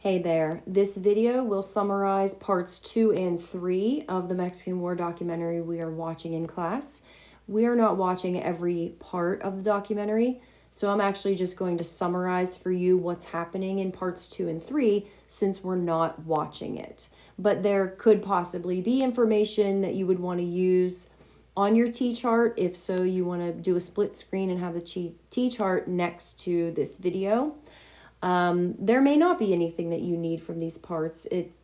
Hey there. This video will summarize parts 2 and 3 of the Mexican War documentary we are watching in class. We are not watching every part of the documentary, so I'm actually just going to summarize for you what's happening in parts 2 and 3 since we're not watching it. But there could possibly be information that you would want to use on your T-chart. If so, you want to do a split screen and have the T-chart next to this video. There may not be anything that you need from these parts. It's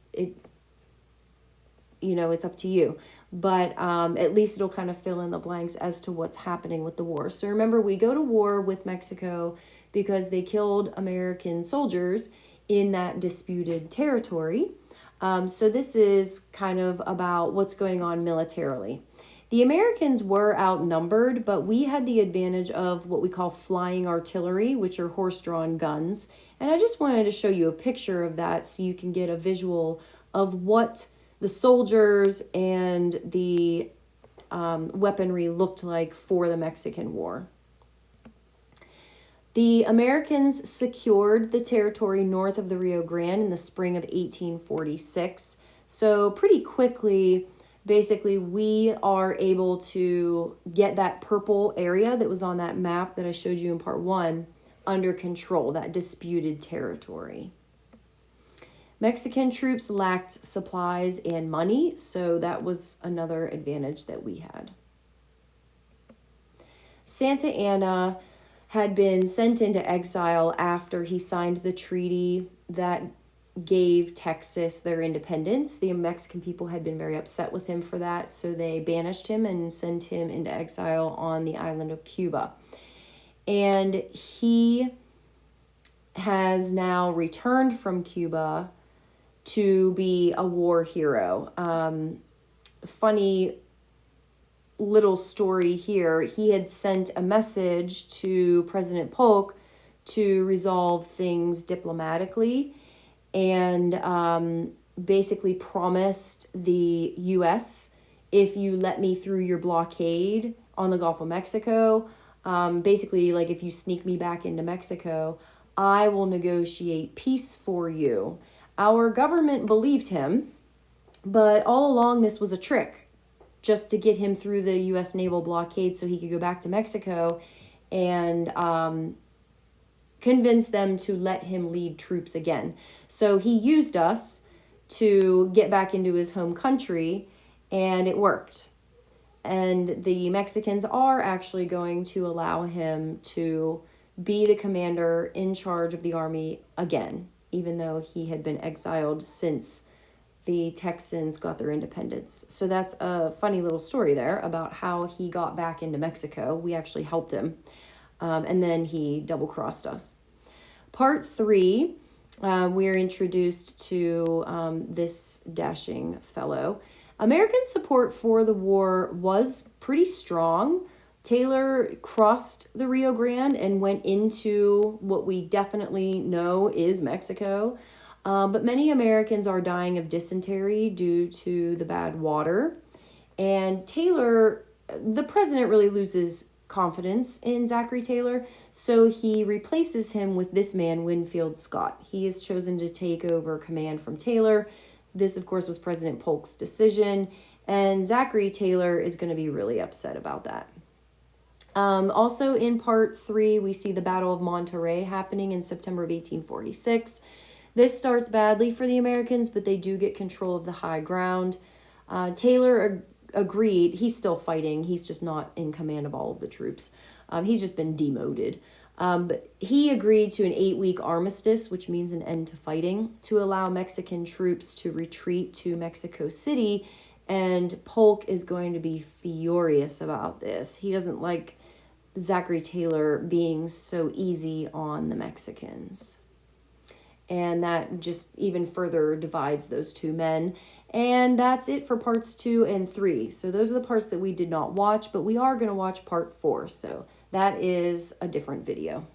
up to you. But at least it'll kind of fill in the blanks as to what's happening with the war. So remember, we go to war with Mexico because they killed American soldiers in that disputed territory. So this is kind of about what's going on militarily. The Americans were outnumbered, but we had the advantage of what we call flying artillery, which are horse-drawn guns. And I just wanted to show you a picture of that so you can get a visual of what the soldiers and the weaponry looked like for the Mexican War. The Americans secured the territory north of the Rio Grande in the spring of 1846. So pretty quickly, basically, we are able to get that purple area that was on that map that I showed you in part 1 under control, that disputed territory. Mexican troops lacked supplies and money, so that was another advantage that we had. Santa Anna had been sent into exile after he signed the treaty that gave Texas their independence. The Mexican people had been very upset with him for that, so they banished him and sent him into exile on the island of Cuba. And he has now returned from Cuba to be a war hero. Funny little story here. He had sent a message to President Polk to resolve things diplomatically, and basically promised the U.S., if you let me through your blockade on the Gulf of Mexico, basically like if you sneak me back into Mexico, I will negotiate peace for you. Our government believed him, but all along this was a trick just to get him through the U.S. naval blockade so he could go back to Mexico and convince them to let him lead troops again. So he used us to get back into his home country, and it worked. And the Mexicans are actually going to allow him to be the commander in charge of the army again, even though he had been exiled since the Texans got their independence. So that's a funny little story there about how he got back into Mexico. We actually helped him. And then he double-crossed us. Part 3, we're introduced to this dashing fellow. American support for the war was pretty strong. Taylor crossed the Rio Grande and went into what we definitely know is Mexico. But many Americans are dying of dysentery due to the bad water. And Taylor, the president really loses confidence in Zachary Taylor, so he replaces him with this man, Winfield Scott. He is chosen to take over command from Taylor. This, of course, was President Polk's decision, and Zachary Taylor is going to be really upset about that. Also in part 3, we see the Battle of Monterrey happening in September of 1846. This starts badly for the Americans, but they do get control of the high ground. Taylor agreed. He's still fighting. He's just not in command of all of the troops. He's just been demoted. But he agreed to an 8-week armistice, which means an end to fighting, to allow Mexican troops to retreat to Mexico City. And Polk is going to be furious about this. He doesn't like Zachary Taylor being so easy on the Mexicans. And that just even further divides those two men. And that's it for parts 2 and 3. So those are the parts that we did not watch, but we are going to watch part 4. So that is a different video.